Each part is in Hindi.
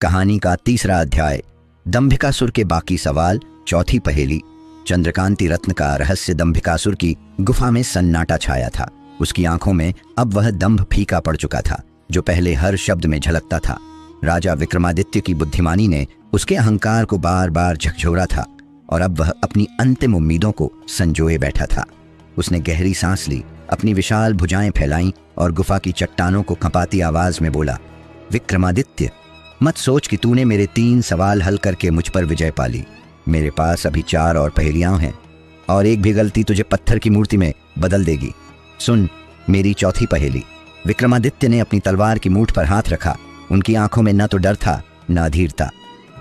कहानी का तीसरा अध्याय, दंभिकासुर के बाकी सवाल, चौथी पहेली। चंद्रकांति रत्न का रहस्य। दंभिकासुर की गुफा में सन्नाटा छाया था। उसकी आंखों में अब वह दंभ फीका पड़ चुका था जो पहले हर शब्द में झलकता था। राजा विक्रमादित्य की बुद्धिमानी ने उसके अहंकार को बार बार झकझोरा था और अब वह अपनी अंतिम उम्मीदों को संजोए बैठा था। उसने गहरी सांस ली, अपनी विशाल भुजाएं फैलाईं और गुफा की चट्टानों को कंपाती आवाज में बोला, विक्रमादित्य, मत सोच कि तूने मेरे 3 सवाल हल करके मुझ पर विजय पाली। मेरे पास अभी 4 और पहेलियां हैं और एक भी गलती तुझे पत्थर की मूर्ति में बदल देगी। सुन मेरी चौथी पहेली। विक्रमादित्य ने अपनी तलवार की मूठ पर हाथ रखा। उनकी आंखों में न तो डर था न अधीरता।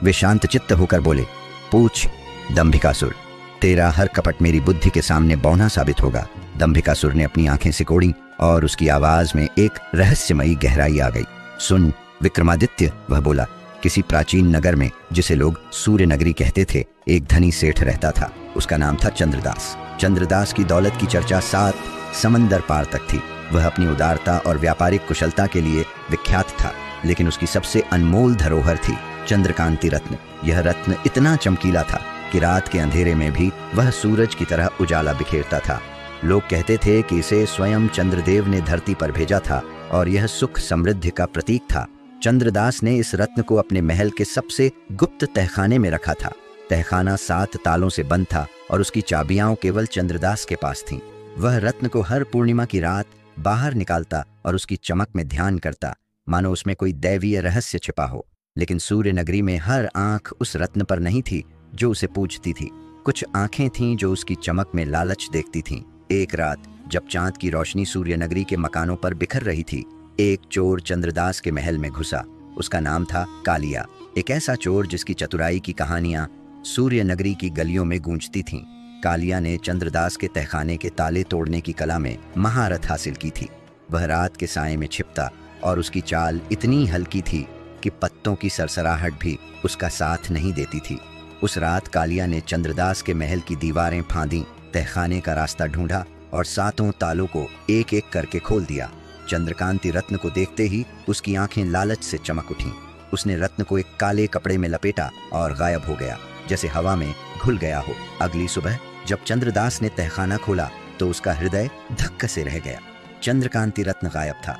वे शांत चित्त होकर बोले, पूछ दंभिकासुर, तेरा हर कपट मेरी बुद्धि के सामने बौना साबित होगा। दंभिकासुर ने अपनी आंखें सिकोड़ी और उसकी आवाज में एक रहस्यमयी गहराई आ गई। सुन विक्रमादित्य, वह बोला, किसी प्राचीन नगर में जिसे लोग सूर्य नगरी कहते थे, एक धनी सेठ रहता था। उसका नाम था चंद्रदास। चंद्रदास की दौलत की चर्चा 7 समंदर पार तक थी। वह अपनी उदारता और व्यापारिक कुशलता के लिए विख्यात था, लेकिन उसकी सबसे अनमोल धरोहर थी चंद्रकांति रत्न। यह रत्न इतना चमकीला था कि रात के अंधेरे में भी वह सूरज की तरह उजाला बिखेरता था। लोग कहते थे कि इसे स्वयं चंद्रदेव ने धरती पर भेजा था और यह सुख समृद्धि का प्रतीक था। चंद्रदास ने इस रत्न को अपने महल के सबसे गुप्त तहखाने में रखा था। तहखाना 7 तालों से बंद था और उसकी चाबियां केवल चंद्रदास के पास थीं। वह रत्न को हर पूर्णिमा की रात बाहर निकालता और उसकी चमक में ध्यान करता, मानो उसमें कोई दैवीय रहस्य छिपा हो। लेकिन सूर्य नगरी में हर आंख उस रत्न पर नहीं थी जो उसे पूछती थी। कुछ आंखें थीं जो उसकी चमक में लालच देखती थीं। एक रात जब चांद की रोशनी सूर्य नगरी के मकानों पर बिखर रही थी, एक चोर चंद्रदास के महल में घुसा। उसका नाम था कालिया, एक ऐसा चोर जिसकी चतुराई की कहानियां सूर्य नगरी की गलियों में गूंजती थीं। कालिया ने चंद्रदास के तहखाने के ताले तोड़ने की कला में महारत हासिल की थी। वह रात के साए में छिपता और उसकी चाल इतनी हल्की थी कि पत्तों की सरसराहट भी उसका साथ नहीं देती थी। उस रात कालिया ने चंद्रदास के महल की दीवारें फांदी, तहखाने का रास्ता ढूंढा और 7 तालों को एक एक करके खोल दिया। चंद्रकांति रत्न को देखते ही उसकी आंखें लालच से चमक उठीं। उसने रत्न को एक काले कपड़े में लपेटा और गायब हो गया, जैसे हवा में घुल गया हो। अगली सुबह जब चंद्रदास ने तहखाना खोला तो उसका हृदय धक्के से रह गया। चंद्रकांति रत्न गायब था।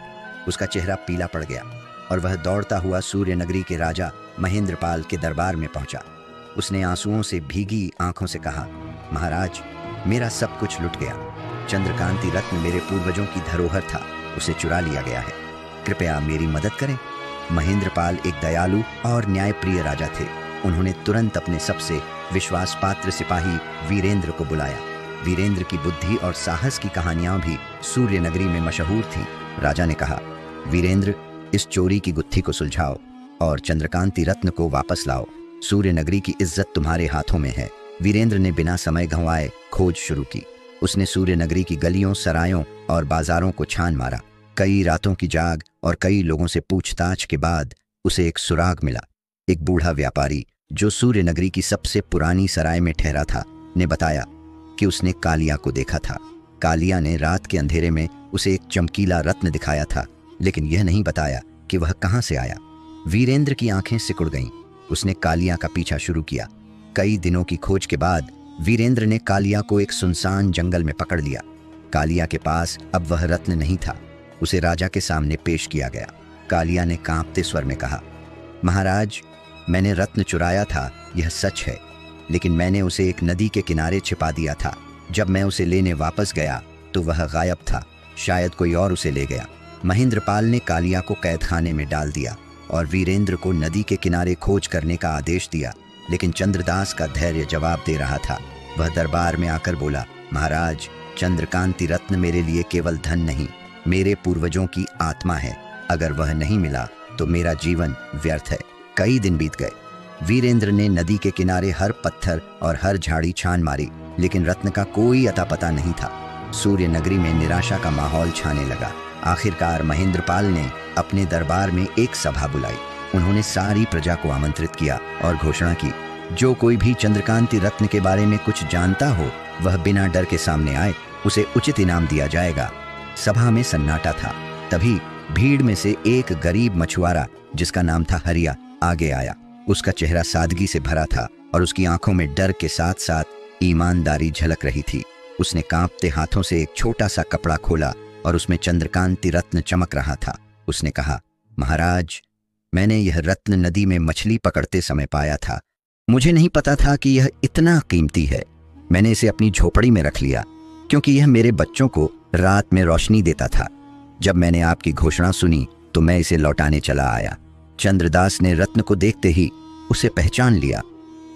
उसका चेहरा पीला पड़ गया और वह दौड़ता हुआ सूर्य नगरी के राजा महेंद्रपाल के दरबार में पहुंचा। उसने आंसुओं से भीगी आंखों से कहा, महाराज, मेरा सब कुछ लुट गया। चंद्रकांति रत्न मेरे पूर्वजों की धरोहर था, उसे चुरा लिया गया है। कृपया मेरी मदद करें। महेंद्रपाल एक दयालु और न्यायप्रिय राजा थे। उन्होंने तुरंत अपने सबसे विश्वास पात्र सिपाही वीरेंद्र को बुलाया। वीरेंद्र की बुद्धि और साहस की कहानियां भी सूर्य नगरी में मशहूर थीं। राजा ने कहा, वीरेंद्र, इस चोरी की गुत्थी को सुलझाओ और चंद्रकांति रत्न को वापस लाओ। सूर्य नगरी की इज्जत तुम्हारे हाथों में है। वीरेंद्र ने बिना समय गंवाए खोज शुरू की। उसने सूर्य नगरी की गलियों, सरायों और बाजारों को छान मारा। कई रातों की जाग और कई लोगों से पूछताछ के बाद उसे एक सुराग मिला। एक बूढ़ा व्यापारी जो सूर्य नगरी की सबसे पुरानी सराय में ठहरा था ने बताया कि उसने कालिया को देखा था। कालिया ने रात के अंधेरे में उसे एक चमकीला रत्न दिखाया था, लेकिन यह नहीं बताया कि वह कहां से आया। वीरेंद्र की आंखें सिकुड़ गईं। उसने कालिया का पीछा शुरू किया। कई दिनों की खोज के बाद वीरेंद्र ने कालिया को एक सुनसान जंगल में पकड़ लिया। कालिया के पास अब वह रत्न नहीं था। उसे राजा के सामने पेश किया गया। कालिया ने कांपते स्वर में कहा, महाराज, मैंने रत्न चुराया था, यह सच है, लेकिन मैंने उसे एक नदी के किनारे छिपा दिया था। जब मैं उसे लेने वापस गया तो वह गायब था। शायद कोई और उसे ले गया। महेंद्रपाल ने कालिया को कैदखाने में डाल दिया और वीरेंद्र को नदी के किनारे खोज करने का आदेश दिया। लेकिन चंद्रदास का धैर्य जवाब दे रहा था। वह दरबार में आकर बोला, महाराज, चंद्रकांति रत्न मेरे लिए केवल धन नहीं, मेरे पूर्वजों की आत्मा है। अगर वह नहीं मिला तो मेरा जीवन व्यर्थ है। कई दिन बीत गए। वीरेंद्र ने नदी के किनारे हर पत्थर और हर झाड़ी छान मारी, लेकिन रत्न का कोई अता पता नहीं था। सूर्य नगरी में निराशा का माहौल छाने लगा। आखिरकार महेंद्रपाल ने अपने दरबार में एक सभा बुलाई। उन्होंने सारी प्रजा को आमंत्रित किया और घोषणा की जो कोई भी चंद्रकांति रत्न के बारे में कुछ जानता हो वह बिना डर के सामने आए, उसे उचित इनाम दिया जाएगा। सभा में सन्नाटा था। तभी भीड़ में से एक गरीब मछुआरा जिसका नाम था हरिया आगे आया। उसका चेहरा सादगी से भरा था और उसकी आंखों में डर के साथ साथ ईमानदारी झलक रही थी। उसने कांपते हाथों से एक छोटा सा कपड़ा खोला और उसमें चंद्रकांति रत्न चमक रहा था। उसने कहा, महाराज, मैंने यह रत्न नदी में मछली पकड़ते समय पाया था। मुझे नहीं पता था कि यह इतना कीमती है। मैंने इसे अपनी झोपड़ी में रख लिया क्योंकि यह मेरे बच्चों को रात में रोशनी देता था। जब मैंने आपकी घोषणा सुनी तो मैं इसे लौटाने चला आया। चंद्रदास ने रत्न को देखते ही उसे पहचान लिया।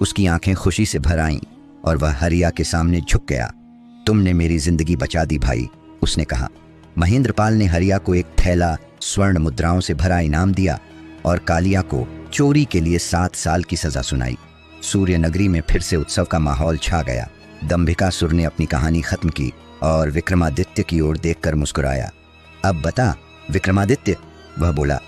उसकी आंखें खुशी से भर आईं और वह हरिया के सामने झुक गया। तुमने मेरी जिंदगी बचा दी भाई, उसने कहा। महेंद्रपाल ने हरिया को एक थैला स्वर्ण मुद्राओं से भरा इनाम दिया और कालिया को चोरी के लिए 7 साल की सजा सुनाई। सूर्य नगरी में फिर से उत्सव का माहौल छा गया। दंभिकासुर ने अपनी कहानी खत्म की और विक्रमादित्य की ओर देखकर मुस्कुराया। अब बता विक्रमादित्य, वह बोला,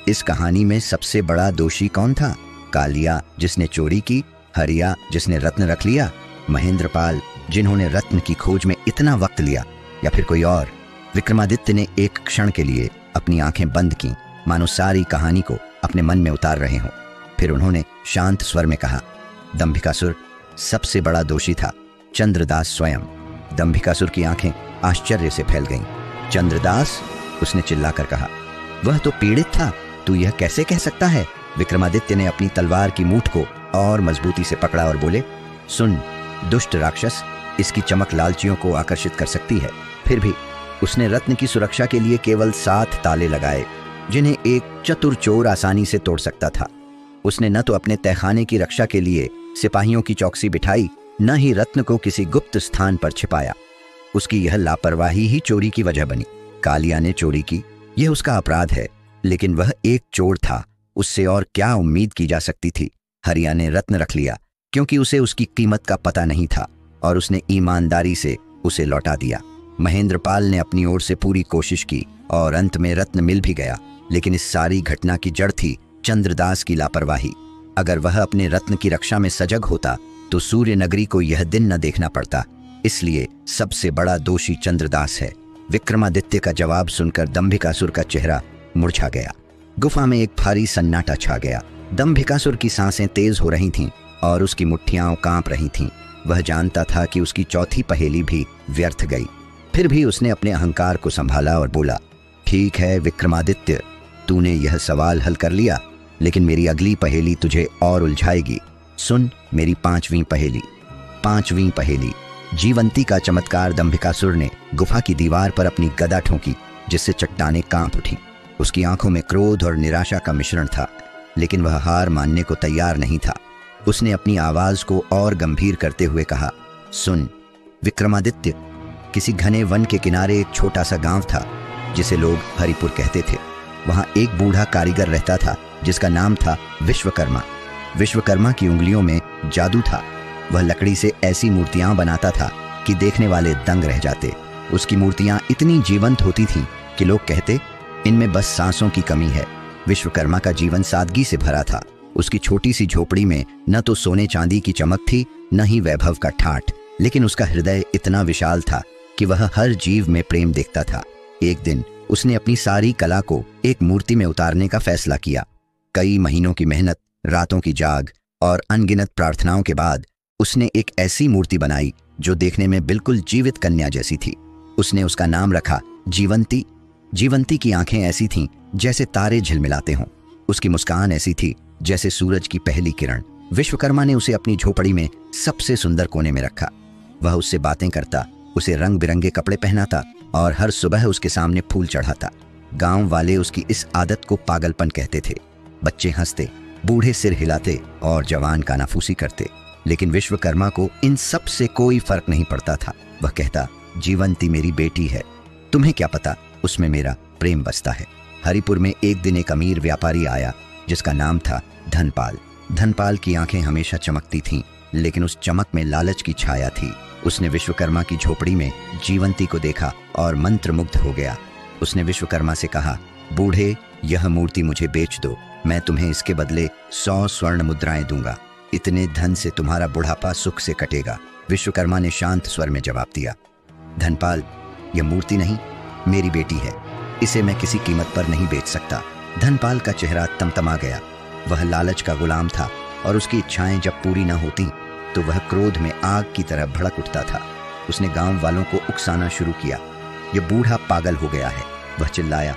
इस कहानी में सबसे बड़ा दोषी कौन था? कालिया जिसने चोरी की, हरिया जिसने रत्न रख लिया, महेंद्रपाल जिन्होंने रत्न की खोज में इतना वक्त लिया, या फिर कोई और? विक्रमादित्य ने एक क्षण के लिए अपनी आंखें बंद की, मानो सारी कहानी को अपने मन में उतार रहे हों। फिर उन्होंने शांत स्वर में कहा, दंभिकासुर, सबसे बड़ा दोषी था चंद्रदास स्वयं। दंभिकासुर की आंखें आश्चर्य से फैल गईं। चंद्रदास, उसने चिल्लाकर कहा, वह तो पीड़ित था, तू यह कैसे कह सकता है? विक्रमादित्य ने अपनी तलवार की मूठ को और मजबूती से पकड़ा और बोले, सुन दुष्ट राक्षस, इसकी चमक लालचियों को आकर्षित कर सकती है। फिर भी उसने रत्न की सुरक्षा के लिए केवल 7 ताले लगाए, जिन्हें एक चतुर चोर आसानी से तोड़ सकता था। उसने न तो अपने तहखाने की रक्षा के लिए सिपाहियों की चौकसी बिठाई, न ही रत्न को किसी गुप्त स्थान पर छिपाया। उसकी यह लापरवाही ही चोरी की वजह बनी। कालिया ने चोरी की, यह उसका अपराध है, लेकिन वह एक चोर था, उससे और क्या उम्मीद की जा सकती थी? हरिया ने रत्न रख लिया क्योंकि उसे उसकी कीमत का पता नहीं था और उसने ईमानदारी से उसे लौटा दिया। महेंद्रपाल ने अपनी ओर से पूरी कोशिश की और अंत में रत्न मिल भी गया, लेकिन इस सारी घटना की जड़ थी चंद्रदास की लापरवाही। अगर वह अपने रत्न की रक्षा में सजग होता तो सूर्य नगरी को यह दिन न देखना पड़ता। इसलिए सबसे बड़ा दोषी चंद्रदास है। विक्रमादित्य का जवाब सुनकर दंभिकासुर का चेहरा मुरझा गया। गुफा में एक भारी सन्नाटा छा गया। दंभिकासुर की सांसें तेज हो रही थीं और उसकी मुट्ठियां कांप रही थीं। वह जानता था कि उसकी चौथी पहेली भी व्यर्थ गई। फिर भी उसने अपने अहंकार को संभाला और बोला, ठीक है विक्रमादित्य, तूने यह सवाल हल कर लिया, लेकिन मेरी अगली पहेली तुझे और उलझाएगी। सुन मेरी 5वीं पहेली। 5वीं पहेली। जीवंती का चमत्कार। दंभिकासुर ने गुफा की दीवार पर अपनी गदा ठोकी, जिससे चट्टानें कांप उठी। उसकी आंखों में क्रोध और निराशा का मिश्रण था, लेकिन वह हार मानने को तैयार नहीं था। उसने अपनी आवाज को और गंभीर करते हुए कहा, सुन विक्रमादित्य, किसी घने वन के किनारे एक छोटा सा गांव था जिसे लोग हरिपुर कहते थे। वहां एक बूढ़ा कारीगर रहता था जिसका नाम था विश्वकर्मा। विश्वकर्मा की उंगलियों में जादू था। वह लकड़ी से ऐसी मूर्तियां बनाता था कि देखने वाले दंग रह जाते। उसकी मूर्तियां इतनी जीवंत होती थीं कि लोग कहते, इनमें बस सांसों की कमी है। विश्वकर्मा का जीवन सादगी से भरा था। उसकी छोटी सी झोपड़ी में न तो सोने चांदी की चमक थी, न ही वैभव का ठाठ, लेकिन उसका हृदय इतना विशाल था कि वह हर जीव में प्रेम देखता था। एक दिन उसने अपनी सारी कला को एक मूर्ति में उतारने का फैसला किया। कई महीनों की मेहनत, रातों की जाग और अनगिनत प्रार्थनाओं के बाद उसने एक ऐसी मूर्ति बनाई जो देखने में बिल्कुल जीवित कन्या जैसी थी। उसने उसका नाम रखा जीवंती। जीवंती की आंखें ऐसी थीं जैसे तारे झिलमिलाते हों। उसकी मुस्कान ऐसी थी जैसे सूरज की पहली किरण। विश्वकर्मा ने उसे अपनी झोपड़ी में सबसे सुंदर कोने में रखा। वह उससे बातें करता, उसे रंग बिरंगे कपड़े पहनाता और हर सुबह उसके सामने फूल चढ़ाता। गांव वाले उसकी इस आदत को पागलपन कहते थे। बच्चे हंसते, बूढ़े सिर हिलाते और जवान कानाफूसी करते, लेकिन विश्वकर्मा को इन सब से कोई फर्क नहीं पड़ता था। वह कहता, जीवंती मेरी बेटी है, तुम्हें क्या पता उसमें मेरा प्रेम बसता है। हरिपुर में एक दिन एक अमीर व्यापारी आया जिसका नाम था धनपाल। धनपाल की आंखें हमेशा चमकती थीं, लेकिन उस चमक में लालच की छाया थी। उसने विश्वकर्मा की झोपड़ी में जीवंती को देखा और मंत्रमुग्ध हो गया। उसने विश्वकर्मा से कहा, बूढ़े, यह मूर्ति मुझे बेच दो, मैं तुम्हें इसके बदले 100 स्वर्ण मुद्राएं दूंगा। इतने धन से तुम्हारा बुढ़ापा सुख से कटेगा। विश्वकर्मा ने शांत स्वर में जवाब दिया, धनपाल, यह मूर्ति नहीं, मेरी बेटी है। इसे मैं किसी कीमत पर नहीं बेच सकता। धनपाल का चेहरा तमतमा गया। वह लालच का गुलाम था और उसकी इच्छाएं जब पूरी न होती तो वह क्रोध में आग की तरह भड़क उठता था। उसने गांव वालों को उकसाना शुरू किया, यह बूढ़ा पागल हो गया है। वह चिल्लाया,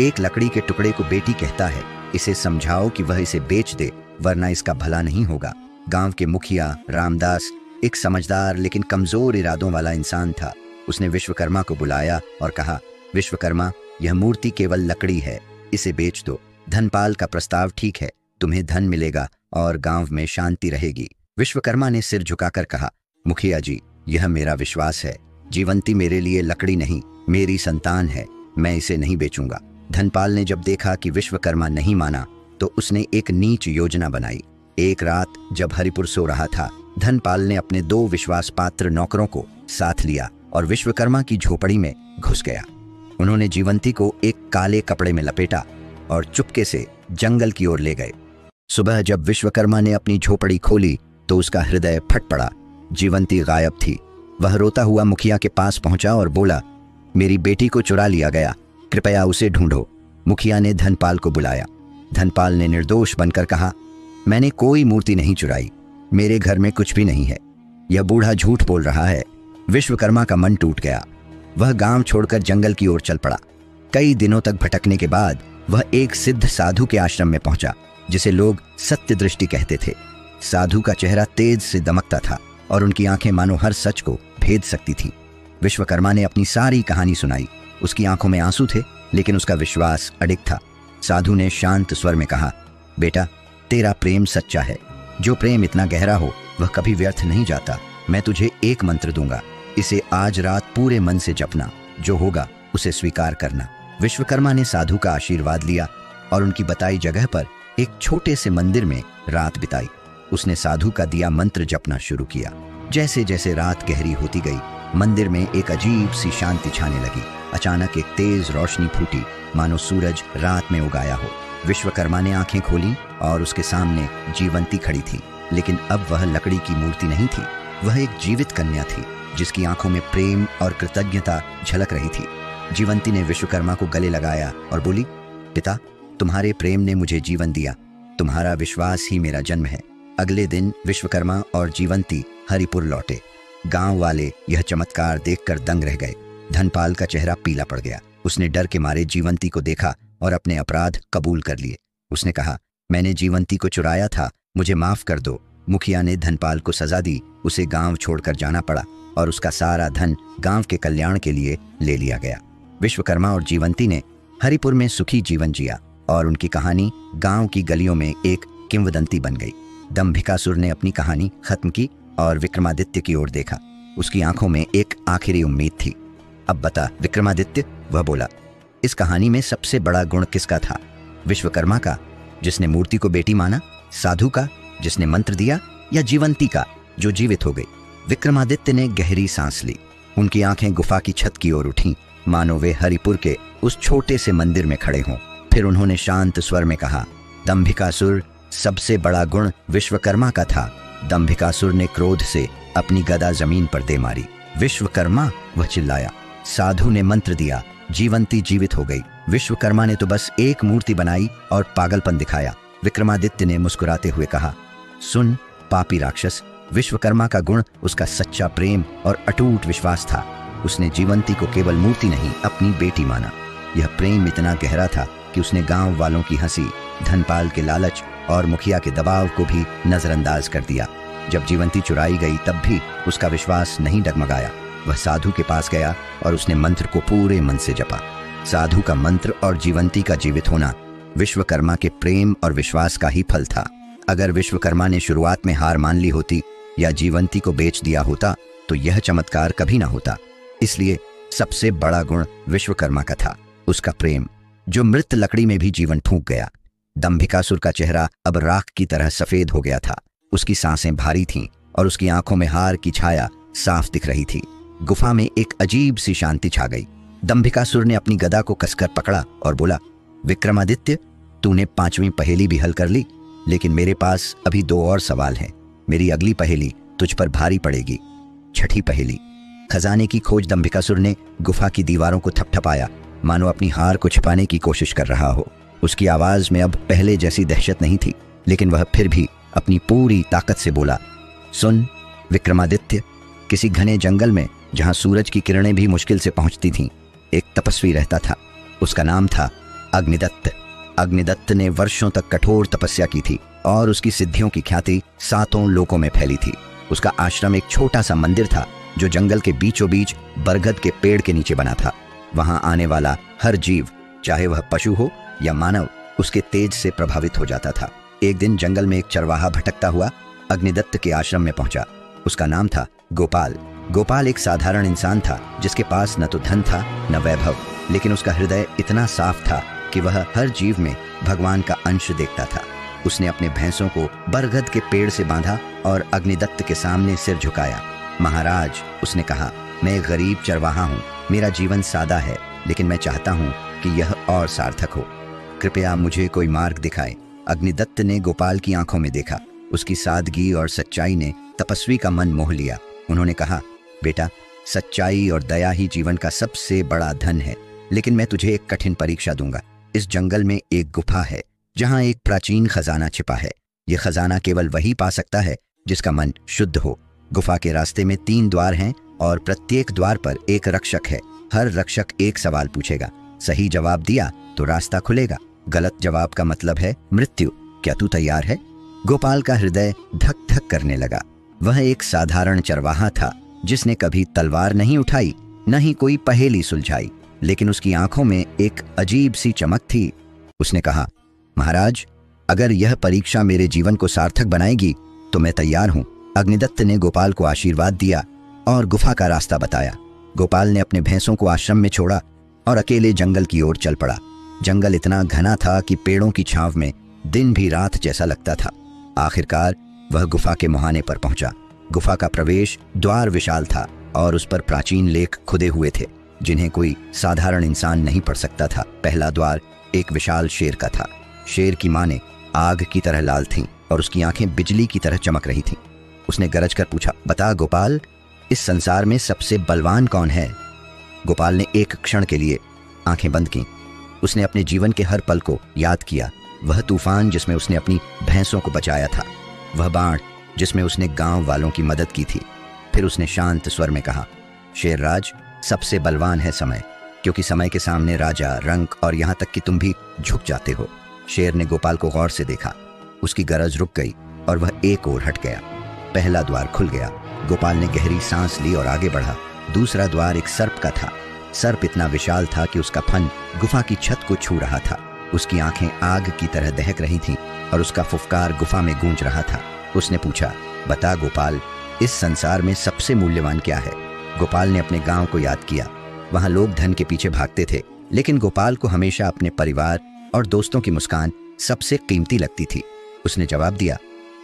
एक लकड़ी के टुकड़े को बेटी कहता है, इसे समझाओ कि वह इसे बेच दे, वरना इसका भला नहीं होगा। गांव के मुखिया रामदास एक समझदार लेकिन कमजोर इरादों वाला इंसान था। उसने विश्वकर्मा को बुलाया और कहा, विश्वकर्मा, यह मूर्ति केवल लकड़ी है, इसे बेच दो। धनपाल का प्रस्ताव ठीक है, तुम्हें धन मिलेगा और गांव में शांति रहेगी। विश्वकर्मा ने सिर झुकाकर कहा, मुखिया जी, यह मेरा विश्वास है। जीवंती मेरे लिए लकड़ी नहीं, मेरी संतान है, मैं इसे नहीं बेचूंगा। धनपाल ने जब देखा कि विश्वकर्मा नहीं माना तो उसने एक नीच योजना बनाई। एक रात जब हरिपुर सो रहा था, धनपाल ने अपने 2 विश्वास पात्र नौकरों को साथ लिया और विश्वकर्मा की झोपड़ी में घुस गया। उन्होंने जीवंती को एक काले कपड़े में लपेटा और चुपके से जंगल की ओर ले गए। सुबह जब विश्वकर्मा ने अपनी झोपड़ी खोली तो उसका हृदय फट पड़ा। जीवंती गायब थी। वह रोता हुआ मुखिया के पास पहुंचा और बोला, मेरी बेटी को चुरा लिया गया, कृपया उसे ढूंढो। मुखिया ने धनपाल को बुलाया। धनपाल ने निर्दोष बनकर कहा, मैंने कोई मूर्ति नहीं चुराई, मेरे घर में कुछ भी नहीं है। यह बूढ़ा झूठ बोल रहा है। विश्वकर्मा का मन टूट गया। वह गांव छोड़कर जंगल की ओर चल पड़ा। कई दिनों तक भटकने के बाद वह एक सिद्ध साधु के आश्रम में पहुंचा, जिसे लोग सत्य दृष्टि कहते थे। साधु का चेहरा तेज से दमकता था और उनकी आंखें मानो हर सच को भेद सकती थीं। विश्वकर्मा ने अपनी सारी कहानी सुनाई। उसकी आंखों में आंसू थे, लेकिन उसका विश्वास अडिग था। साधु ने शांत स्वर में कहा, बेटा, तेरा प्रेम सच्चा है। जो प्रेम इतना गहरा हो वह कभी व्यर्थ नहीं जाता। मैं तुझे एक मंत्र दूंगा, इसे आज रात पूरे मन से जपना, जो होगा उसे स्वीकार करना। विश्वकर्मा ने साधु का आशीर्वाद लिया और उनकी बताई जगह पर एक छोटे से मंदिर में रात बिताई। उसने साधु का दिया मंत्र जपना शुरू किया। जैसे जैसे रात गहरी होती गई, मंदिर में एक अजीब सी शांति छाने लगी। अचानक एक तेज रोशनी फूटी, मानो सूरज रात में उगाया हो। विश्वकर्मा ने आंखें खोली और उसके सामने जीवंती खड़ी थी। लेकिन अब वह लकड़ी की मूर्ति नहीं थी, वह एक जीवित कन्या थी जिसकी आंखों में प्रेम और कृतज्ञता झलक रही थी। जीवंती ने विश्वकर्मा को गले लगाया और बोली, पिता, तुम्हारे प्रेम ने मुझे जीवन दिया, तुम्हारा विश्वास ही मेरा जन्म है। अगले दिन विश्वकर्मा और जीवंती हरिपुर लौटे। गांव वाले यह चमत्कार देखकर दंग रह गए। धनपाल का चेहरा पीला पड़ गया। उसने डर के मारे जीवंती को देखा और अपने अपराध कबूल कर लिए। उसने कहा, मैंने जीवंती को चुराया था, मुझे माफ कर दो। मुखिया ने धनपाल को सजा दी। उसे गांव छोड़कर जाना पड़ा और उसका सारा धन गांव के कल्याण के लिए ले लिया गया। विश्वकर्मा और जीवंती ने हरिपुर में सुखी जीवन जिया और उनकी कहानी गांव की गलियों में एक किंवदंती बन गई। दंभिकासुर ने अपनी कहानी खत्म की और विक्रमादित्य की ओर देखा। उसकी आंखों में एक आखिरी उम्मीद थी। अब बता विक्रमादित्य, वह बोला, इस कहानी में सबसे बड़ा गुण किसका था? विश्वकर्मा का, जिसने मूर्ति को बेटी माना, साधु का, जिसने मंत्र दिया, या जीवंती का, जो जीवित हो गई? विक्रमादित्य ने गहरी सांस ली। उनकी आंखें गुफा की छत की ओर उठीं, मानो वे हरिपुर के उस छोटे से मंदिर में खड़े हों। फिर उन्होंने शांत स्वर में कहा, दंभिकासुर, सबसे बड़ा गुण विश्वकर्मा का था। दंभिकासुर ने क्रोध से अपनी गदा जमीन पर दे मारी। विश्वकर्मा, वह चिल्लाया। साधु ने मंत्र दिया, जीवंती जीवित हो गई। विश्वकर्मा ने तो बस एक मूर्ति बनाई और पागलपन दिखाया। विक्रमादित्य ने मुस्कुराते हुए कहा, सुन पापी राक्षस, विश्वकर्मा का गुण उसका सच्चा प्रेम और अटूट विश्वास था। उसने जीवंती को केवल मूर्ति नहीं, अपनी बेटी माना। यह प्रेम इतना गहरा था कि उसने गांव वालों की हंसी, धनपाल के लालच और मुखिया के दबाव को भी नजरअंदाज कर दिया। जब जीवंती चुराई गई तब भी उसका विश्वास नहीं डगमगाया। वह साधु के पास गया और उसने मंत्र को पूरे मन से जपा। साधु का मंत्र और जीवंती का जीवित होना विश्वकर्मा के प्रेम और विश्वास का ही फल था। अगर विश्वकर्मा ने शुरुआत में हार मान ली होती या जीवंती को बेच दिया होता तो यह चमत्कार कभी ना होता। इसलिए सबसे बड़ा गुण विश्वकर्मा का था, उसका प्रेम, जो मृत लकड़ी में भी जीवन फूंक गया। दंभिकासुर का चेहरा अब राख की तरह सफेद हो गया था। उसकी सांसें भारी थीं और उसकी आंखों में हार की छाया साफ दिख रही थी। गुफा में एक अजीब सी शांति छा गई। दंभिकासुर ने अपनी गदा को कसकर पकड़ा और बोला, विक्रमादित्य, तूने 5वीं पहेली भी हल कर ली, लेकिन मेरे पास अभी 2 और सवाल हैं। मेरी अगली पहेली तुझ पर भारी पड़ेगी। छठी पहेली। खजाने की खोज दंभिकासुर ने गुफा की दीवारों को थपथपाया, मानो अपनी हार को छिपाने की कोशिश कर रहा हो। उसकी आवाज में अब पहले जैसी दहशत नहीं थी, लेकिन वह फिर भी अपनी पूरी ताकत से बोला, सुन विक्रमादित्य, किसी घने जंगल में जहां सूरज की किरणें भी मुश्किल से पहुंचती थीं, एक तपस्वी रहता था। उसका नाम था अग्निदत्त। अग्निदत्त ने वर्षों तक कठोर तपस्या की थी और उसकी सिद्धियों की ख्याति 7 लोकों में फैली थी। उसका आश्रम एक छोटा सा मंदिर था जो जंगल के बीचों बीच बरगद के पेड़ के नीचे बना था। वहां आने वाला हर जीव, चाहे वह पशु हो या मानव, उसके तेज से प्रभावित हो जाता था। एक दिन जंगल में एक चरवाहा भटकता हुआ अग्निदत्त के आश्रम में पहुंचा। उसका नाम था गोपाल। गोपाल एक साधारण इंसान था जिसके पास न तो धन था न वैभव, लेकिन उसका हृदय इतना साफ था कि वह हर जीव में भगवान का अंश देखता था। उसने अपने भैंसों को बरगद के पेड़ से बांधा और अग्निदत्त के सामने सिर झुकाया। महाराज, उसने कहा, मैं एक गरीब चरवाहा हूँ, मेरा जीवन सादा है, लेकिन मैं चाहता हूँ कि यह और सार्थक हो। कृपया मुझे कोई मार्ग दिखाए। अग्निदत्त ने गोपाल की आंखों में देखा। उसकी सादगी और सच्चाई ने तपस्वी का मन मोह लिया। उन्होंने कहा, बेटा, सच्चाई और दया ही जीवन का सबसे बड़ा धन है, लेकिन मैं तुझे एक कठिन परीक्षा दूंगा। इस जंगल में एक गुफा है जहां एक प्राचीन खजाना छिपा है। यह खजाना केवल वही पा सकता है जिसका मन शुद्ध हो। गुफा के रास्ते में 3 द्वार हैं और प्रत्येक द्वार पर एक रक्षक है। हर रक्षक एक सवाल पूछेगा। सही जवाब दिया तो रास्ता खुलेगा, गलत जवाब का मतलब है मृत्यु। क्या तू तैयार है? गोपाल का हृदय धक धक करने लगा। वह एक साधारण चरवाहा था जिसने कभी तलवार नहीं उठाई, न ही कोई पहेली सुलझाई, लेकिन उसकी आंखों में एक अजीब सी चमक थी। उसने कहा, महाराज, अगर यह परीक्षा मेरे जीवन को सार्थक बनाएगी तो मैं तैयार हूं। अग्निदत्त ने गोपाल को आशीर्वाद दिया और गुफा का रास्ता बताया। गोपाल ने अपने भैंसों को आश्रम में छोड़ा और अकेले जंगल की ओर चल पड़ा। जंगल इतना घना था कि पेड़ों की छांव में दिन भी रात जैसा लगता था। आखिरकार वह गुफा के मुहाने पर पहुंचा। गुफा का प्रवेश द्वार विशाल था और उस पर प्राचीन लेख खुदे हुए थे जिन्हें कोई साधारण इंसान नहीं पढ़ सकता था। पहला द्वार एक विशाल शेर का था। शेर की मानें आग की तरह लाल थीं और उसकी आंखें बिजली की तरह चमक रही थीं। उसने गरज कर पूछा, बता गोपाल, इस संसार में सबसे बलवान कौन है? गोपाल ने एक क्षण के लिए आंखें बंद की। उसने अपने जीवन के हर पल को याद किया। वह तूफान जिसमें उसने अपनी भैंसों को बचाया था, वह बाढ़ जिसमें उसने गांव वालों की मदद की थी। फिर उसने शांत स्वर में कहा, शेरराज, सबसे बलवान है समय, क्योंकि समय के सामने राजा, रंक और यहां तक कि तुम भी झुक जाते हो। शेर ने गोपाल को गौर से देखा। उसकी गरज रुक गई और वह एक ओर हट गया। पहला द्वार खुल गया। गोपाल ने गहरी सांस ली और आगे बढ़ा। दूसरा द्वार एक सर्प का था। सर्प इतना विशाल था कि उसका फन गुफा की छत को छू रहा था। उसकी आंखें आग की तरह दहक रही थीं और उसका फुफकार गुफा में गूंज रहा था। उसने पूछा, बता गोपाल, इस संसार में सबसे मूल्यवान क्या है? गोपाल ने अपने गांव को याद किया। वहां लोग धन के पीछे भागते थे, लेकिन गोपाल को हमेशा अपने परिवार और दोस्तों की मुस्कान सबसे कीमती लगती थी। उसने जवाब दिया,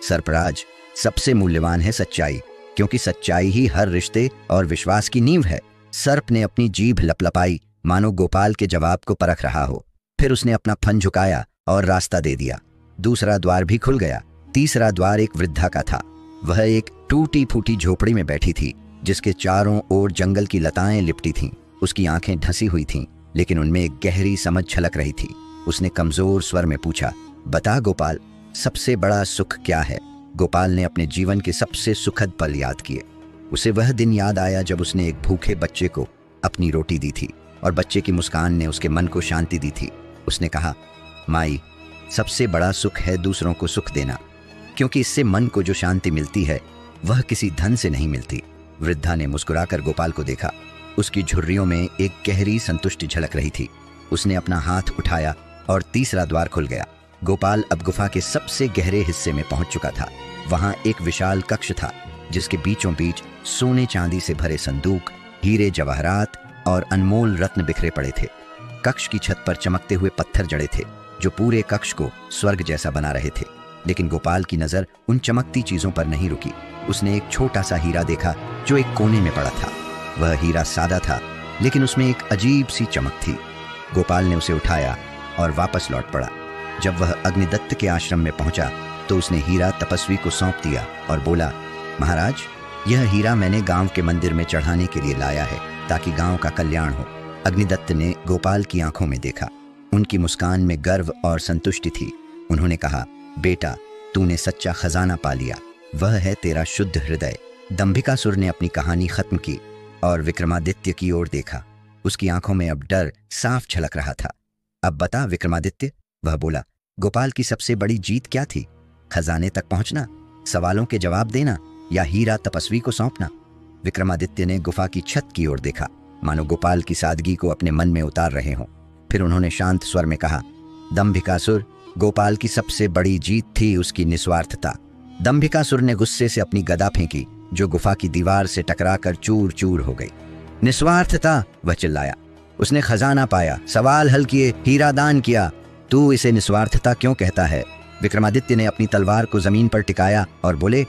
सर्पराज, सबसे मूल्यवान है सच्चाई, क्योंकि सच्चाई ही हर रिश्ते और विश्वास की नींव है। सर्प ने अपनी जीभ लपलपाई, मानो गोपाल के जवाब को परख रहा हो। फिर उसने अपना फन झुकाया और रास्ता दे दिया। दूसरा द्वार भी खुल गया। तीसरा द्वार एक वृद्धा का था। वह एक टूटी फूटी झोपड़ी में बैठी थी जिसके चारों ओर जंगल की लताएं लिपटी थीं। उसकी आंखें ढसी हुई थीं, लेकिन उनमें एक गहरी समझ झलक रही थी। उसने कमजोर स्वर में पूछा, बता गोपाल, सबसे बड़ा सुख क्या है? गोपाल ने अपने जीवन के सबसे सुखद पल याद किए। उसे वह दिन याद आया जब उसने एक भूखे बच्चे को अपनी रोटी दी थी और बच्चे की मुस्कान ने उसके मन को शांति दी थी। उसने कहा, माई, सबसे बड़ा सुख है दूसरों को सुख देना, क्योंकि इससे मन को जो शांति मिलती है वह किसी धन से नहीं मिलती। वृद्धा ने मुस्कुराकर गोपाल को देखा। उसकी झुर्रियों में एक गहरी संतुष्टि झलक रही थी। उसने अपना हाथ उठाया और तीसरा द्वार खुल गया। गोपाल अब गुफा के सबसे गहरे हिस्से में पहुंच चुका था। वहां एक विशाल कक्ष था जिसके बीचों बीच सोने चांदी से भरे संदूक, हीरे जवाहरात और अनमोल रत्न बिखरे पड़े थे। कक्ष की छत पर चमकते हुए पत्थर जड़े थे जो पूरे कक्ष को स्वर्ग जैसा बना रहे थे। लेकिन गोपाल की नजर उन चमकती चीजों पर नहीं रुकी। उसने एक छोटा सा हीरा देखा जो एक कोने में पड़ा था। वह हीरा सादा था, लेकिन उसमें एक अजीब सी चमक थी। गोपाल ने उसे उठाया और वापस लौट पड़ा। जब वह अग्निदत्त के आश्रम में पहुंचा तो तो उसने हीरा तपस्वी को सौंप दिया और बोला, महाराज, यह हीरा मैंने गांव के मंदिर में चढ़ाने के लिए लाया है ताकि गांव का कल्याण हो। अग्निदत्त ने गोपाल की आंखों में देखा। उनकी मुस्कान में गर्व और संतुष्टि थी। उन्होंने कहा, बेटा, तूने सच्चा खजाना पा लिया, वह है तेरा शुद्ध हृदय। दंभिकासुर ने अपनी कहानी खत्म की और विक्रमादित्य की ओर देखा। उसकी आंखों में अब डर साफ झलक रहा था। अब बता विक्रमादित्य, वह बोला, गोपाल की सबसे बड़ी जीत क्या थी? खजाने तक पहुंचना, सवालों के जवाब देना, या हीरा तपस्वी को सौंपना? विक्रमादित्य ने गुफा की छत की ओर देखा, मानो गोपाल की सादगी को अपने मन में उतार रहे हों। फिर उन्होंने शांत स्वर में कहा, दंभिकासुर, गोपाल की सबसे बड़ी जीत थी उसकी निस्वार्थता। दंभिकासुर ने गुस्से से अपनी गदा फेंकी, जो गुफा की दीवार से टकराकर चूर चूर हो गई। निस्वार्थता, वह चिल्लाया। उसने खजाना पाया, सवाल हल किए, हीरा दान किया। तू इसे निस्वार्थता क्यों कहता है? विक्रमादित्य ने अपनी तलवार को जमीन पर टिकाया और बोले,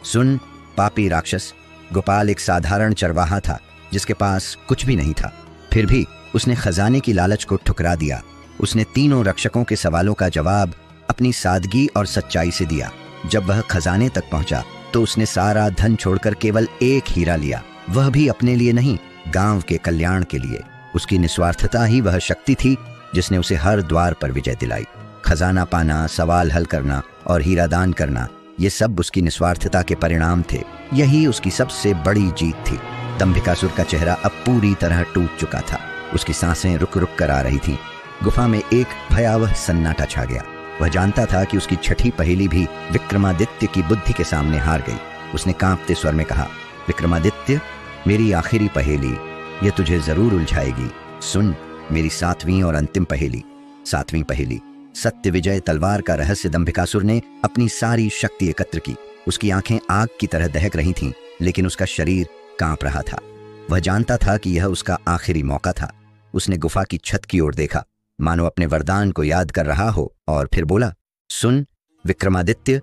सुन पापी राक्षस, गोपाल एक साधारण चरवाहा था जिसके पास कुछ भी नहीं था। फिर भी उसने खजाने की लालच को ठुकरा दिया। उसने तीनों रक्षकों के सवालों का जवाब अपनी सादगी और सच्चाई से दिया। जब वह खजाने तक पहुंचा तो उसने सारा धन छोड़कर केवल एक हीरा लिया, वह भी अपने लिए नहीं, गांव के कल्याण के लिए। उसकी निस्वार्थता ही वह शक्ति थी जिसने उसे हर द्वार पर विजय दिलाई। खजाना पाना, सवाल हल करना और हीरा दान करना, ये सब उसकी निस्वार्थता के परिणाम थे। यही उसकी सबसे बड़ी जीत थी। दंभिकासुर का चेहरा अब पूरी तरह टूट चुका था। उसकी सांसें रुक रुक कर आ रही थीं। गुफा में एक भयावह सन्नाटा छा गया। वह जानता था कि उसकी छठी पहेली भी विक्रमादित्य की बुद्धि के सामने हार गई। उसने कांपते स्वर में कहा, विक्रमादित्य, मेरी आखिरी पहेली, यह तुझे जरूर उलझाएगी। सुन मेरी सातवीं और अंतिम पहेली। सातवीं पहेली, सत्य विजय तलवार का रहस्य। दंभिकासुर ने अपनी सारी शक्ति एकत्र की। उसकी आंखें आग की तरह दहक रही थीं, लेकिन उसका शरीर कांप रहा था। वह जानता था कि यह उसका आखिरी मौका था। उसने गुफा की छत की ओर देखा, मानो अपने वरदान को याद कर रहा हो, और फिर बोला, सुन विक्रमादित्य,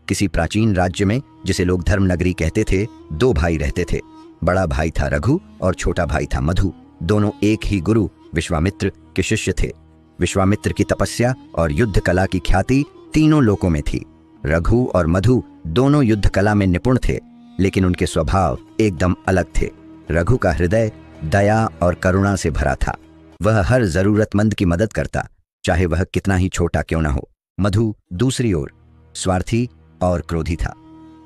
किसी प्राचीन राज्य में, जिसे लोग धर्मनगरी कहते थे, दो भाई रहते थे। बड़ा भाई था रघु और छोटा भाई था मधु। दोनों एक ही गुरु विश्वामित्र के शिष्य थे। विश्वामित्र की तपस्या और युद्ध कला की ख्याति तीनों लोकों में थी। रघु और मधु दोनों युद्ध कला में निपुण थे, लेकिन उनके स्वभाव एकदम अलग थे। रघु का हृदय दया और करुणा से भरा था। वह हर जरूरतमंद की मदद करता, चाहे वह कितना ही छोटा क्यों न हो। मधु दूसरी ओर स्वार्थी और क्रोधी था।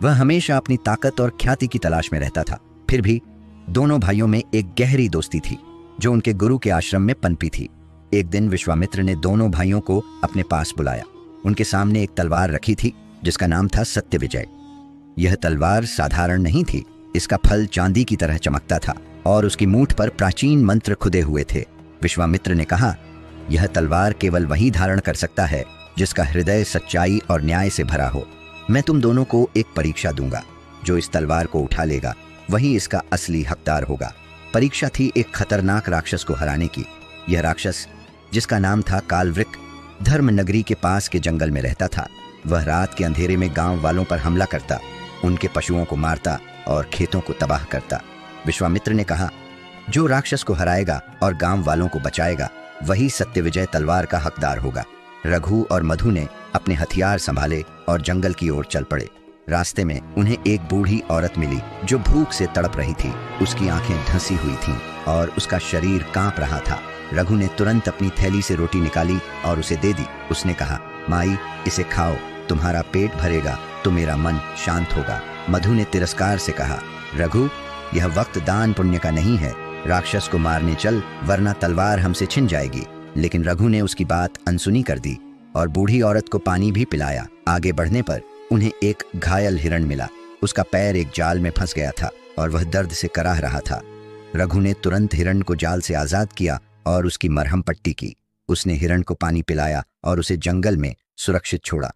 वह हमेशा अपनी ताकत और ख्याति की तलाश में रहता था। फिर भी दोनों भाइयों में एक गहरी दोस्ती थी, जो उनके गुरु के आश्रम में पनपी थी। एक दिन विश्वामित्र ने दोनों भाइयों को अपने पास बुलाया। उनके सामने एक तलवार रखी थी जिसका नाम था सत्य विजय। यह तलवार साधारण नहीं थी। इसका फल चांदी की तरह चमकता था और उसकी मूठ पर प्राचीन मंत्र खुदे हुए थे। विश्वामित्र ने कहा, यह तलवार केवल वही धारण कर सकता है जिसका हृदय सच्चाई और न्याय से भरा हो। मैं तुम दोनों को एक परीक्षा दूंगा। जो इस तलवार को उठा लेगा वही इसका असली हकदार होगा। परीक्षा थी एक खतरनाक राक्षस को हराने की। यह राक्षस, जिसका नाम था कालवृक, धर्मनगरी के पास के जंगल में रहता था। वह रात के अंधेरे में गांव वालों पर हमला करता, उनके पशुओं को मारता और खेतों को तबाह करता। विश्वामित्र ने कहा, जो राक्षस को हराएगा और गांव वालों को बचाएगा वही सत्य विजय तलवार का हकदार होगा। रघु और मधु ने अपने हथियार संभाले और जंगल की ओर चल पड़े। रास्ते में उन्हें एक बूढ़ी औरत मिली जो भूख से तड़प रही थी। उसकी आंखें धंसी हुई थीं और उसका शरीर कांप रहा था। रघु ने तुरंत अपनी थैली से रोटी निकाली और उसे दे दी। उसने कहा, माई, इसे खाओ, तुम्हारा पेट भरेगा तो मेरा मन शांत होगा। मधु ने तिरस्कार से कहा, रघु, यह वक्त दान पुण्य का नहीं है। राक्षस को मारने चल, वरना तलवार हमसे छिन जाएगी। लेकिन रघु ने उसकी बात अनसुनी कर दी और बूढ़ी औरत को पानी भी पिलाया। आगे बढ़ने पर उन्हें एक घायल हिरण मिला। उसका पैर एक जाल में फंस गया था और वह दर्द से कराह रहा था। रघु ने तुरंत हिरण को जाल से आजाद किया और उसकी मरहम पट्टी की। उसने हिरण को पानी पिलाया और उसे जंगल में सुरक्षित छोड़ा।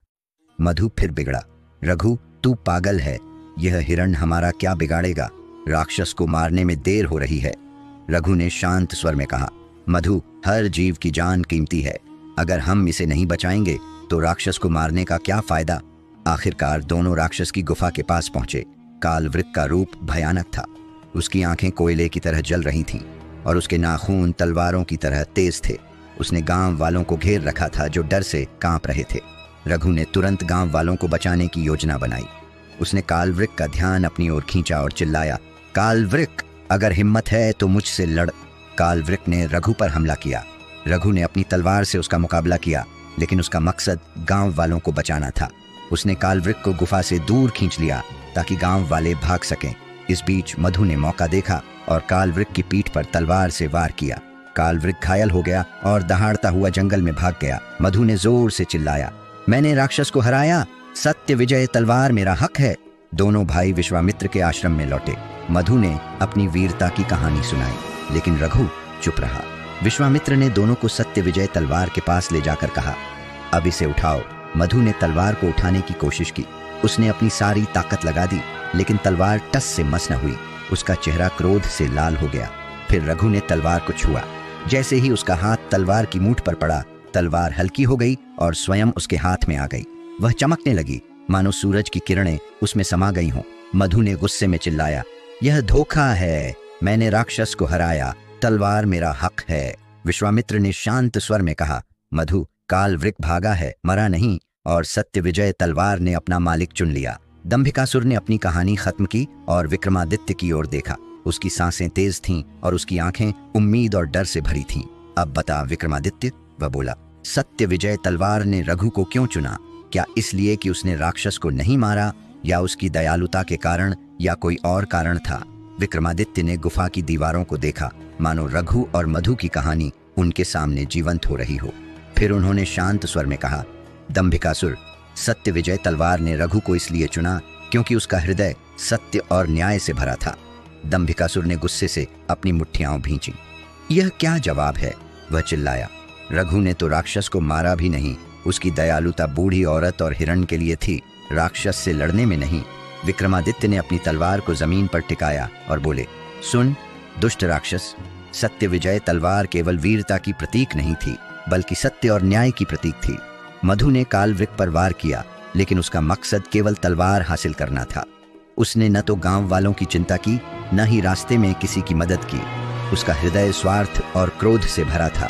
मधु फिर बिगड़ा, रघु, तू पागल है। यह हिरण हमारा क्या बिगाड़ेगा? राक्षस को मारने में देर हो रही है। रघु ने शांत स्वर में कहा, मधु, हर जीव की जान कीमती है। अगर हम इसे नहीं बचाएंगे तो राक्षस को मारने का क्या फायदा? आखिरकार दोनों राक्षस की गुफा के पास पहुंचे। कालवृक का रूप भयानक था। उसकी आंखें कोयले की तरह जल रही थीं और उसके नाखून तलवारों की तरह तेज थे। उसने गांव वालों को घेर रखा था जो डर से कांप रहे थे। रघु ने तुरंत गांव वालों को बचाने की योजना बनाई। उसने कालवृक का ध्यान अपनी ओर खींचा और चिल्लाया, कालवृक, अगर हिम्मत है तो मुझसे लड़। कालवृक ने रघु पर हमला किया। रघु ने अपनी तलवार से उसका मुकाबला किया, लेकिन उसका मकसद गांव वालों को बचाना था। उसने कालवृक को गुफा से दूर खींच लिया ताकि गांव वाले भाग सकें। इस बीच मधु ने मौका देखा और कालवृक की पीठ पर तलवार से वार किया। कालवृक घायल हो गया और दहाड़ता हुआ जंगल में भाग गया। मधु ने जोर से चिल्लाया, मैंने राक्षस को हराया, सत्य विजय तलवार मेरा हक है। दोनों भाई विश्वामित्र के आश्रम में लौटे। मधु ने अपनी वीरता की कहानी सुनाई, लेकिन रघु चुप रहा। विश्वामित्र ने दोनों को सत्य विजय तलवार के पास ले जाकर कहा, अब इसे उठाओ। मधु ने तलवार को उठाने की कोशिश की। उसने अपनी सारी ताकत लगा दी, लेकिन तलवार टस से मस न हुई। उसका चेहरा क्रोध से लाल हो गया। फिर रघु ने तलवार को छुआ। जैसे ही उसका हाथ तलवार की मूठ पर पड़ा, तलवार हल्की हो गई और स्वयं उसके हाथ में आ गई। वह चमकने लगी, मानो सूरज की किरणें उसमें समा गई हों। मधु ने गुस्से में चिल्लाया, यह धोखा है, मैंने राक्षस को हराया, तलवार मेरा हक है। विश्वामित्र ने शांत स्वर में कहा, मधु, कालवृक भागा है, मरा नहीं, और सत्य विजय तलवार ने अपना मालिक चुन लिया। दंभिकासुर ने अपनी कहानी खत्म की और विक्रमादित्य की ओर देखा। उसकी सांसें तेज थीं और उसकी आंखें उम्मीद और डर से भरी थीं। अब बता विक्रमादित्य, वह बोला, सत्य विजय तलवार ने रघु को क्यों चुना? क्या इसलिए कि उसने राक्षस को नहीं मारा, या उसकी दयालुता के कारण, या कोई और कारण था? विक्रमादित्य ने गुफा की दीवारों को देखा, मानो रघु और मधु की कहानी उनके सामने जीवंत हो रही हो। फिर उन्होंने शांत स्वर में कहा, दंभिकासुर, सत्य विजय तलवार ने रघु को इसलिए चुना क्योंकि उसका हृदय सत्य और न्याय से भरा था। दंभिकासुर ने गुस्से से अपनी मुट्ठियां भींची। यह क्या जवाब है? वह चिल्लाया। रघु ने तो राक्षस को मारा भी नहीं। उसकी दयालुता बूढ़ी औरत और हिरण के लिए थी, राक्षस से लड़ने में नहीं। विक्रमादित्य ने अपनी तलवार को जमीन पर टिकाया और बोले, सुन दुष्ट राक्षस, सत्य विजय तलवार केवल वीरता की प्रतीक नहीं थी, बल्कि सत्य और न्याय की प्रतीक थी। मधु ने कालवृक पर वार किया, लेकिन उसका मकसद केवल तलवार हासिल करना था। उसने न तो गांव वालों की चिंता की, न ही रास्ते में किसी की मदद की। उसका हृदय स्वार्थ और क्रोध से भरा था।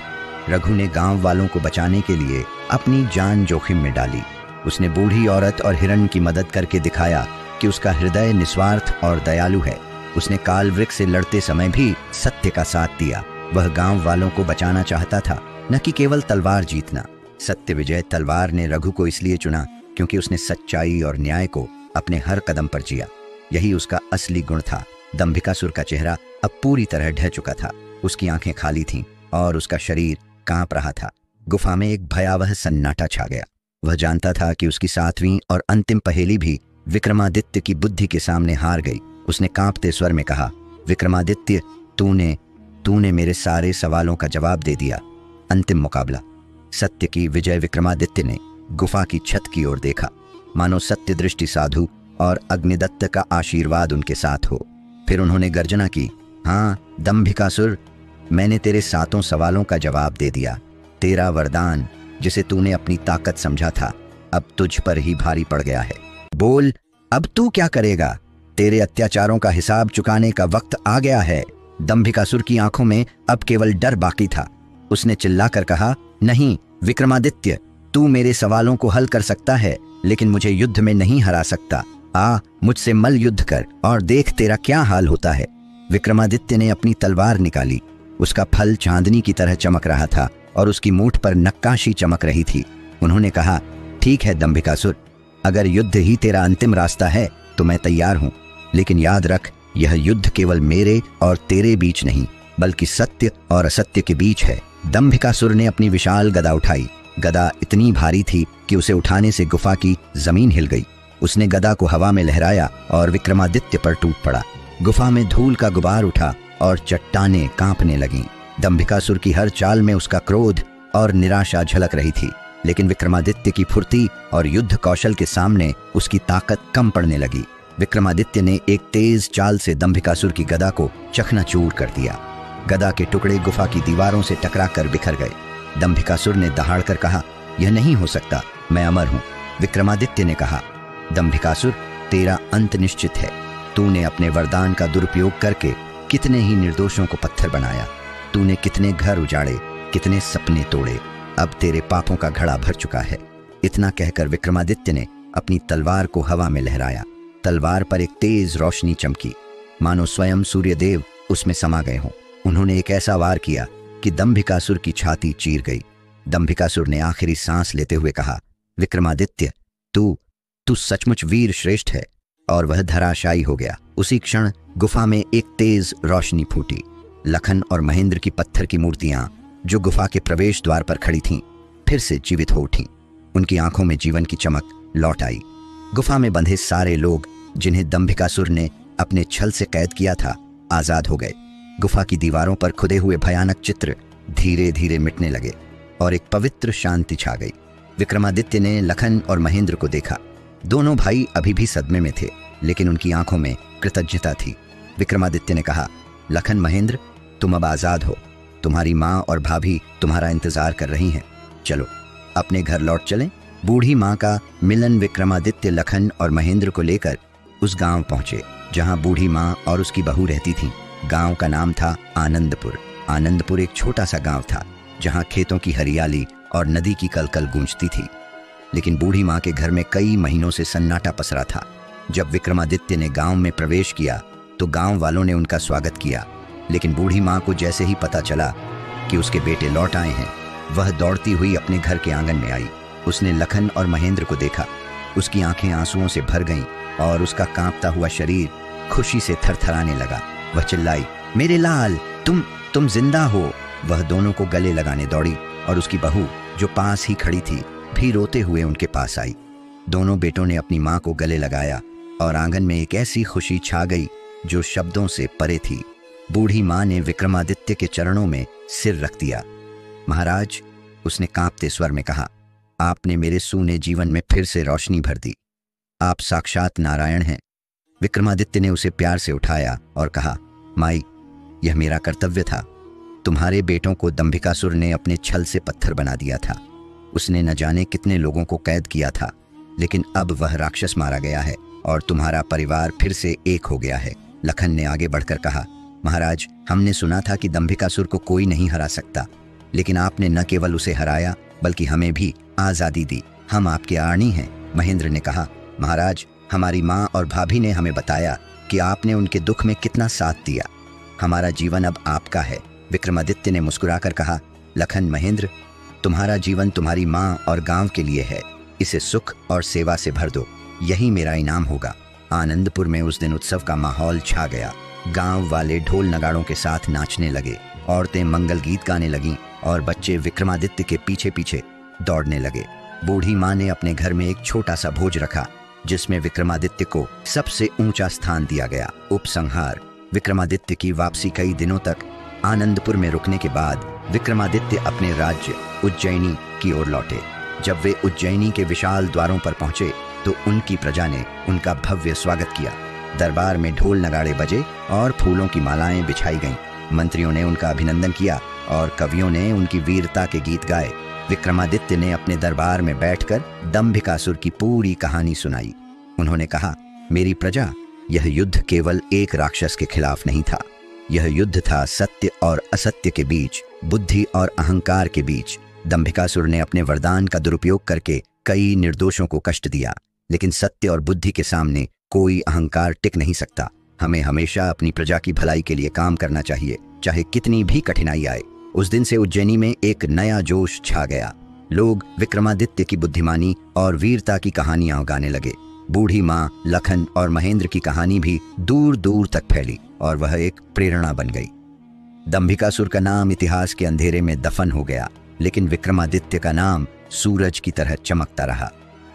रघु ने गांव वालों को बचाने के लिए अपनी जान जोखिम में डाली। उसने बूढ़ी औरत और हिरण की मदद करके दिखाया कि उसका हृदय निस्वार्थ और दयालु है। उसने कालवृक से लड़ते समय भी सत्य का साथ दिया। वह गांव वालों को बचाना चाहता था, न कि केवल तलवार जीतना। सत्य विजय तलवार ने रघु को इसलिए चुना क्योंकि उसने सच्चाई और न्याय को अपने हर कदम पर जिया। यही उसका असली गुण था। दंभिकासुर का चेहरा अब पूरी तरह ढह चुका था। उसकी आंखें खाली थीं और उसका शरीर कांप रहा था। गुफा में एक भयावह सन्नाटा छा गया। वह जानता था कि उसकी सातवीं और अंतिम पहेली भी विक्रमादित्य की बुद्धि के सामने हार गई। उसने कांपते स्वर में कहा, विक्रमादित्य, तूने मेरे सारे सवालों का जवाब दे दिया। अंतिम मुकाबला। सत्य की विजय। विक्रमादित्य ने गुफा की छत की ओर देखा, मानो सत्य दृष्टि साधु और अग्निदत्त का आशीर्वाद उनके साथ हो। फिर उन्होंने गर्जना की, हाँ दंभिकासुर, मैंने तेरे 7 सवालों का जवाब दे दिया। तेरा वरदान, जिसे तूने अपनी ताकत समझा था, अब तुझ पर ही भारी पड़ गया है। बोल, अब तू क्या करेगा? तेरे अत्याचारों का हिसाब चुकाने का वक्त आ गया है। दंभिकासुर की आंखों में अब केवल डर बाकी था। उसने चिल्लाकर कहा, नहीं विक्रमादित्य, तू मेरे सवालों को हल कर सकता है, लेकिन मुझे युद्ध में नहीं हरा सकता। आ, मुझसे मल युद्ध कर और देख तेरा क्या हाल होता है। विक्रमादित्य ने अपनी तलवार निकाली। उसका फल चांदनी की तरह चमक रहा था और उसकी मूठ पर नक्काशी चमक रही थी। उन्होंने कहा, ठीक है दंभिकासुर, अगर युद्ध ही तेरा अंतिम रास्ता है तो मैं तैयार हूं, लेकिन याद रख, यह युद्ध केवल मेरे और तेरे बीच नहीं, बल्कि सत्य और असत्य के बीच है। दंभिकासुर ने अपनी विशाल गदा उठाई। गदा इतनी भारी थी कि उसे उठाने से गुफा की जमीन हिल गई। उसने गदा को हवा में लहराया और विक्रमादित्य पर टूट पड़ा। गुफा में धूल का गुबार उठा और चट्टानें कांपने लगीं। दंभिकासुर की हर चाल में उसका क्रोध और निराशा झलक रही थी, लेकिन विक्रमादित्य की फुर्ती और युद्ध कौशल के सामने उसकी ताकत कम पड़ने लगी। विक्रमादित्य ने एक तेज चाल से दंभिकासुर की गदा को चकनाचूर कर दिया। गदा के टुकड़े गुफा की दीवारों से टकराकर बिखर गए। दंभिकासुर ने दहाड़कर कहा, यह नहीं हो सकता, मैं अमर हूं। विक्रमादित्य ने कहा, दंभिकासुर, तेरा अंत निश्चित है। तूने अपने वरदान का दुरुपयोग करके कितने ही निर्दोषों को पत्थर बनाया। तूने कितने घर उजाड़े, कितने सपने तोड़े। अब तेरे पापों का घड़ा भर चुका है। इतना कहकर विक्रमादित्य ने अपनी तलवार को हवा में लहराया। तलवार पर एक तेज रोशनी चमकी, मानो स्वयं सूर्यदेव उसमें समा गए हों। उन्होंने एक ऐसा वार किया कि दंभिकासुर की छाती चीर गई। दंभिकासुर ने आखिरी सांस लेते हुए कहा, विक्रमादित्य, तू सचमुच वीर श्रेष्ठ है। और वह धराशायी हो गया। उसी क्षण गुफा में एक तेज रोशनी फूटी। लखन और महेंद्र की पत्थर की मूर्तियां जो गुफा के प्रवेश द्वार पर खड़ी थीं, फिर से जीवित हो उठीं। उनकी आंखों में जीवन की चमक लौट आई। गुफा में बंधे सारे लोग जिन्हें दंभिकासुर ने अपने छल से कैद किया था, आजाद हो गए। गुफा की दीवारों पर खुदे हुए भयानक चित्र धीरे धीरे मिटने लगे और एक पवित्र शांति छा गई। विक्रमादित्य ने लखन और महेंद्र को देखा। दोनों भाई अभी भी सदमे में थे, लेकिन उनकी आंखों में कृतज्ञता थी। विक्रमादित्य ने कहा, लखन, महेंद्र, तुम अब आजाद हो। तुम्हारी माँ और भाभी तुम्हारा इंतजार कर रही हैं। चलो अपने घर लौट चलें। बूढ़ी माँ का मिलन विक्रमादित्य लखन और महेंद्र को लेकर उस गांव पहुंचे जहां बूढ़ी माँ और उसकी बहू रहती थीं। गांव का नाम था आनंदपुर। आनंदपुर एक छोटा सा गांव था जहां खेतों की हरियाली और नदी की कलकल गूंजती थी। लेकिन बूढ़ी माँ के घर में कई महीनों से सन्नाटा पसरा था। जब विक्रमादित्य ने गांव में प्रवेश किया तो गांव वालों ने उनका स्वागत किया, लेकिन बूढ़ी माँ को जैसे ही पता चला कि उसके बेटे लौट आए हैं, वह दौड़ती हुई अपने घर के आंगन में आई। उसने लखन और महेंद्र को देखा। उसकी आंखें आंसुओं से भर गईं और उसका कांपता हुआ शरीर खुशी से थरथराने लगा। वह चिल्लाई, मेरे लाल, तुम जिंदा हो। वह दोनों को गले लगाने दौड़ी और उसकी बहू जो पास ही खड़ी थी भी रोते हुए उनके पास आई। दोनों बेटों ने अपनी माँ को गले लगाया और आंगन में एक ऐसी खुशी छा गई जो शब्दों से परे थी। बूढ़ी माँ ने विक्रमादित्य के चरणों में सिर रख दिया। महाराज, उसने कांपते स्वर में कहा, आपने मेरे सूने जीवन में फिर से रोशनी भर दी। आप साक्षात नारायण हैं। विक्रमादित्य ने उसे प्यार से उठाया और कहा, माई, यह मेरा कर्तव्य था। तुम्हारे बेटों को दंभिकासुर ने अपने छल से पत्थर बना दिया था। उसने न जाने कितने लोगों को कैद किया था, लेकिन अब वह राक्षस मारा गया है और तुम्हारा परिवार फिर से एक हो गया है। लखन ने आगे बढ़कर कहा, महाराज, हमने सुना था कि दंभिकासुर को कोई नहीं हरा सकता, लेकिन आपने न केवल उसे हराया बल्कि हमें भी आज़ादी दी। हम आपके आर्णी हैं। महेंद्र ने कहा, महाराज, हमारी माँ और भाभी ने हमें बताया कि आपने उनके दुख में कितना साथ दिया। हमारा जीवन अब आपका है। विक्रमादित्य ने मुस्कुराकर कहा, लखन, महेंद्र, तुम्हारा जीवन तुम्हारी माँ और गांव के लिए है। इसे सुख और सेवा से भर दो, यही मेरा इनाम होगा। आनंदपुर में उस दिन उत्सव का माहौल छा गया। गांव वाले ढोल नगाड़ों के साथ नाचने लगे, औरतें मंगल गीत गाने लगीं और बच्चे विक्रमादित्य के पीछे पीछे दौड़ने लगे। बूढ़ी माँ ने अपने घर में एक छोटा सा भोज रखा जिसमें विक्रमादित्य को सबसे ऊंचा स्थान दिया गया। उपसंहार। विक्रमादित्य की वापसी। कई दिनों तक आनंदपुर में रुकने के बाद विक्रमादित्य अपने राज्य उज्जैनी की ओर लौटे। जब वे उज्जैनी के विशाल द्वारों पर पहुंचे तो उनकी प्रजा ने उनका भव्य स्वागत किया। दरबार में ढोल नगाड़े बजे और फूलों की मालाएं बिछाई गईं। मंत्रियों ने उनका अभिनंदन किया और कवियों ने उनकी वीरता के गीत गाए। विक्रमादित्य ने अपने दरबार में बैठकर दंभिकासुर की पूरी कहानी सुनाई। उन्होंने कहा, मेरी प्रजा, यह युद्ध केवल एक राक्षस के खिलाफ नहीं था। यह युद्ध था सत्य और असत्य के बीच, बुद्धि और अहंकार के बीच। दंभिकासुर ने अपने वरदान का दुरुपयोग करके कई निर्दोषों को कष्ट दिया, लेकिन सत्य और बुद्धि के सामने कोई अहंकार टिक नहीं सकता। हमें हमेशा अपनी प्रजा की भलाई के लिए काम करना चाहिए, चाहे कितनी भी कठिनाई आए। उस दिन से उज्जैनी में एक नया जोश छा गया। लोग विक्रमादित्य की बुद्धिमानी और वीरता की कहानियां गाने लगे। बूढ़ी माँ, लखन और महेंद्र की कहानी भी दूर दूर तक फैली और वह एक प्रेरणा बन गई। दंभिकासुर का नाम इतिहास के अंधेरे में दफन हो गया, लेकिन विक्रमादित्य का नाम सूरज की तरह चमकता रहा।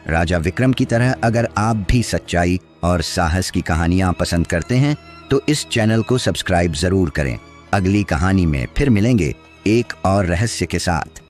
राजा विक्रम की तरह अगर आप भी सच्चाई और साहस की कहानियां पसंद करते हैं तो इस चैनल को सब्सक्राइब जरूर करें। अगली कहानी में फिर मिलेंगे एक और रहस्य के साथ।